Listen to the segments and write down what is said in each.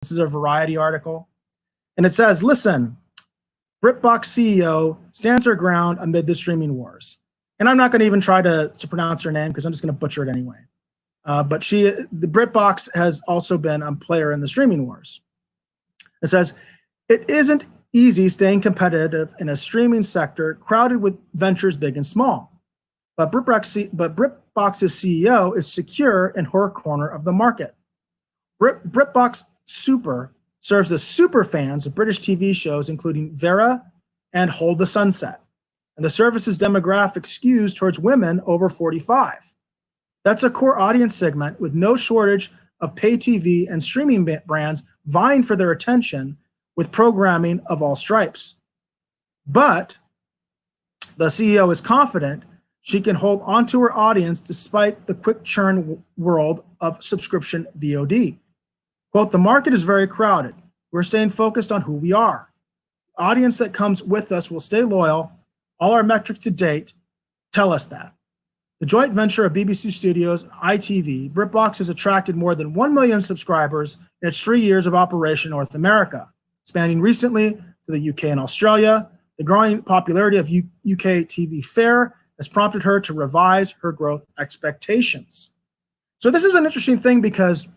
This is a Variety article. And it says, listen, Britbox CEO stands her ground amid the streaming wars. And I'm not going to even try to pronounce her name because I'm just going to butcher it anyway. But the Britbox has also been a player in the streaming wars. It says, it isn't easy staying competitive in a streaming sector crowded with ventures big and small. But Britbox's CEO is secure in her corner of the market. Britbox Super serves the super fans of British TV shows, including Vera and Hold the Sunset. And the service's demographic skews towards women over 45. That's a core audience segment with no shortage of pay TV and streaming brands vying for their attention with programming of all stripes. But the CEO is confident she can hold onto her audience despite the quick churn world of subscription VOD. Quote, the market is very crowded. We're staying focused on who we are. The audience that comes with us will stay loyal. All our metrics to date tell us that. The joint venture of BBC Studios and ITV, Britbox has attracted more than 1 million subscribers in its 3 years of operation in North America, spanning recently to the UK and Australia. The growing popularity of UK TV fare has prompted her to revise her growth expectations. So this is an interesting thing because,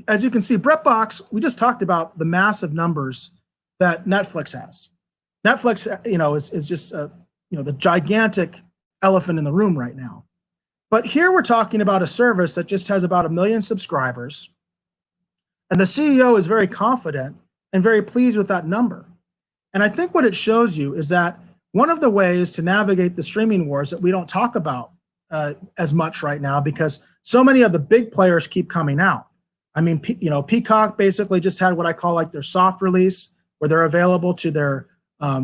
as you can see, Britbox, we just talked about the massive numbers that Netflix has. Netflix, is just, the gigantic elephant in the room right now. But here we're talking about a service that just has about 1 million subscribers. And the CEO is very confident and very pleased with that number. And I think what it shows you is that one of the ways to navigate the streaming wars that we don't talk about as much right now, because so many of the big players keep coming out. I mean, Peacock basically just had what I call like their soft release, where they're available to their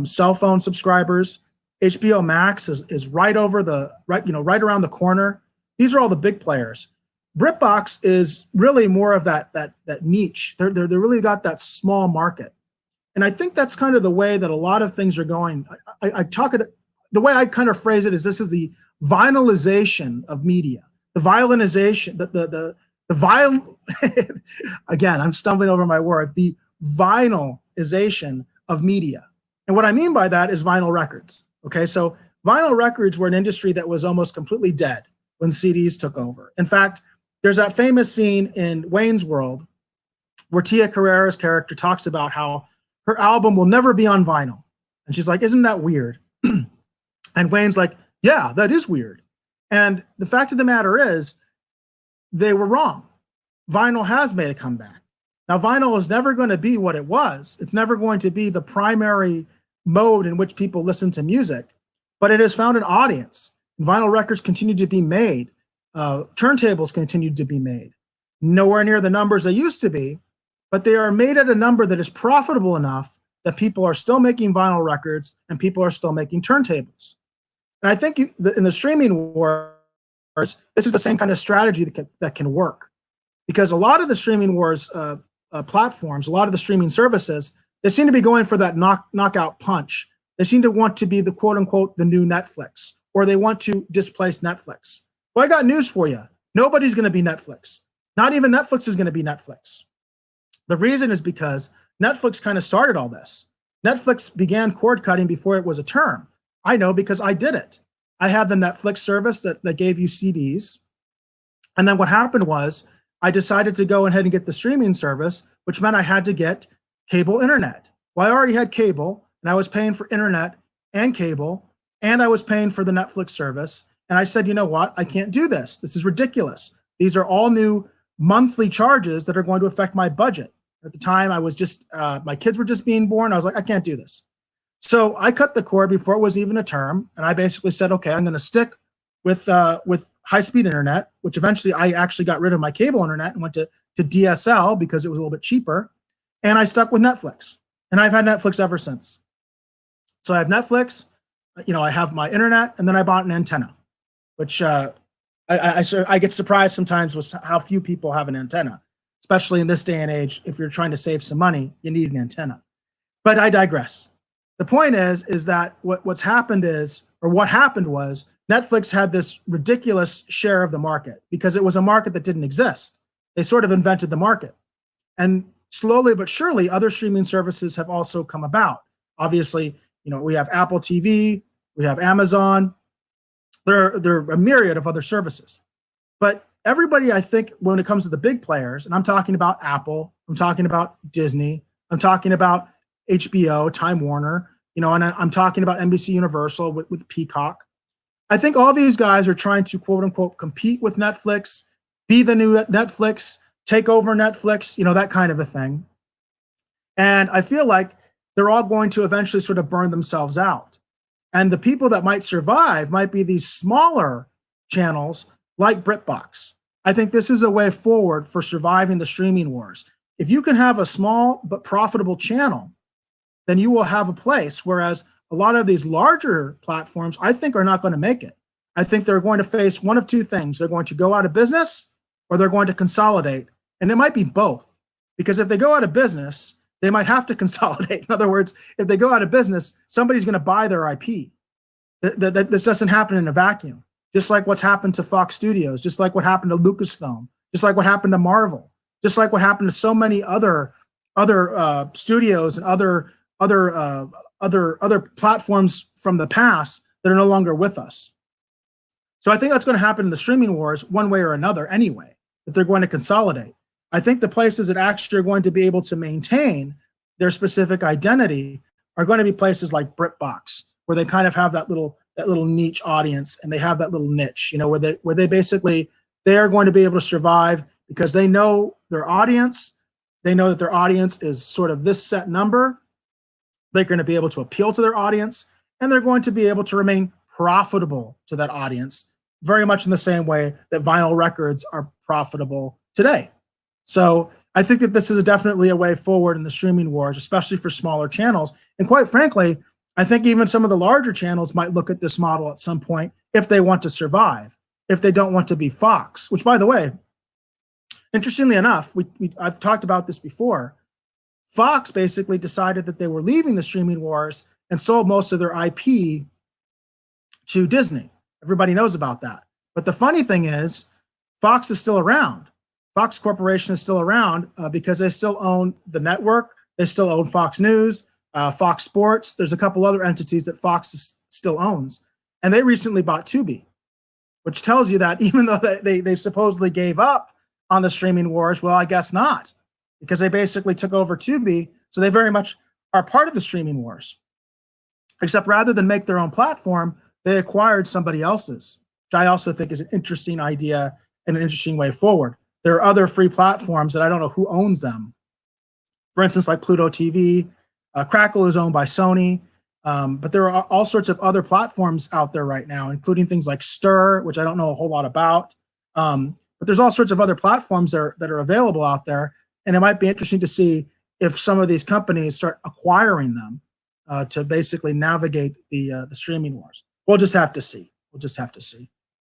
cell phone subscribers. HBO Max is right around the corner. These are all the big players. Britbox is really more of that niche. They're really got that small market. And I think that's kind of the way that a lot of things are going. The way I kind of phrase it is this is the vinylization of media. The violentization, again, I'm stumbling over my words, the vinylization of media. And what I mean by that is vinyl records. Okay, so vinyl records were an industry that was almost completely dead when CDs took over. In fact, there's that famous scene in Wayne's World where Tia Carrere's character talks about how her album will never be on vinyl. And she's like, isn't that weird? And Wayne's like, yeah, that is weird. And the fact of the matter is, they were wrong. Vinyl has made a comeback. Now, vinyl is never going to be what it was. It's never going to be the primary mode in which people listen to music, but it has found an audience. Vinyl records continue to be made. Turntables continue to be made. Nowhere near the numbers they used to be, but they are made at a number that is profitable enough that people are still making vinyl records and people are still making turntables. And I think in the streaming wars, this is the same kind of strategy that can work, because a lot of the streaming wars platforms, a lot of the streaming services, they seem to be going for that knockout punch. They seem to want to be the quote unquote the new Netflix, or they want to displace Netflix. Well, I got news for you. Nobody's going to be Netflix. Not even Netflix is going to be Netflix. The reason is because Netflix kind of started all this. Netflix began cord cutting before it was a term. I know because I did it. I have the Netflix service that gave you CDs. And then what happened was I decided to go ahead and get the streaming service, which meant I had to get cable internet. Well, I already had cable, and I was paying for internet and cable, and I was paying for the Netflix service. And I said, you know what? I can't do this. This is ridiculous. These are all new monthly charges that are going to affect my budget. At the time, I was just, my kids were just being born. I was like, I can't do this. So I cut the cord before it was even a term. And I basically said, okay, I'm going to stick with high-speed internet, which eventually I actually got rid of my cable internet and went to DSL because it was a little bit cheaper. And I stuck with Netflix. And I've had Netflix ever since. So I have Netflix, I have my internet, and then I bought an antenna, which I get surprised sometimes with how few people have an antenna, especially in this day and age. If you're trying to save some money, you need an antenna. But I digress. The point is that what happened was Netflix had this ridiculous share of the market because it was a market that didn't exist. They sort of invented the market. And slowly but surely, other streaming services have also come about. Obviously, we have Apple TV, we have Amazon. There are a myriad of other services. But everybody, I think, when it comes to the big players, and I'm talking about Apple, I'm talking about Disney, I'm talking about HBO, Time Warner, and I'm talking about NBC Universal with Peacock. I think all these guys are trying to, quote unquote, compete with Netflix, be the new Netflix, take over Netflix, that kind of a thing. And I feel like they're all going to eventually sort of burn themselves out. And the people that might survive might be these smaller channels like Britbox. I think this is a way forward for surviving the streaming wars. If you can have a small but profitable channel, then you will have a place. Whereas a lot of these larger platforms, I think, are not going to make it. I think they're going to face one of two things. They're going to go out of business or they're going to consolidate. And it might be both. Because if they go out of business, they might have to consolidate. In other words, if they go out of business, somebody's going to buy their IP. This doesn't happen in a vacuum. Just like what's happened to Fox Studios, just like what happened to Lucasfilm, just like what happened to Marvel, just like what happened to so many other studios and other platforms from the past that are no longer with us. So I think that's going to happen in the streaming wars one way or another anyway, that they're going to consolidate. I think the places that actually are going to be able to maintain their specific identity are going to be places like Britbox, where they kind of have that little niche audience, and they have that little niche, where they basically, they are going to be able to survive because they know their audience. They know that their audience is sort of this set number. They're going to be able to appeal to their audience, and they're going to be able to remain profitable to that audience, very much in the same way that vinyl records are profitable today. So I think that this is definitely a way forward in the streaming wars, especially for smaller channels. And quite frankly, I think even some of the larger channels might look at this model at some point if they want to survive, if they don't want to be Fox, which, by the way, interestingly enough, I've talked about this before. Fox basically decided that they were leaving the streaming wars and sold most of their IP to Disney. Everybody knows about that. But the funny thing is, Fox is still around. Fox Corporation is still around because they still own the network. They still own Fox News, Fox Sports. There's a couple other entities that Fox still owns. And they recently bought Tubi, which tells you that even though they supposedly gave up on the streaming wars, well, I guess not, because they basically took over Tubi. So they very much are part of the streaming wars. Except rather than make their own platform, they acquired somebody else's, which I also think is an interesting idea and an interesting way forward. There are other free platforms that I don't know who owns them. For instance, like Pluto TV, Crackle is owned by Sony, but there are all sorts of other platforms out there right now, including things like Stir, which I don't know a whole lot about. But there's all sorts of other platforms that are available out there, and it might be interesting to see if some of these companies start acquiring them to basically navigate the streaming wars. We'll just have to see.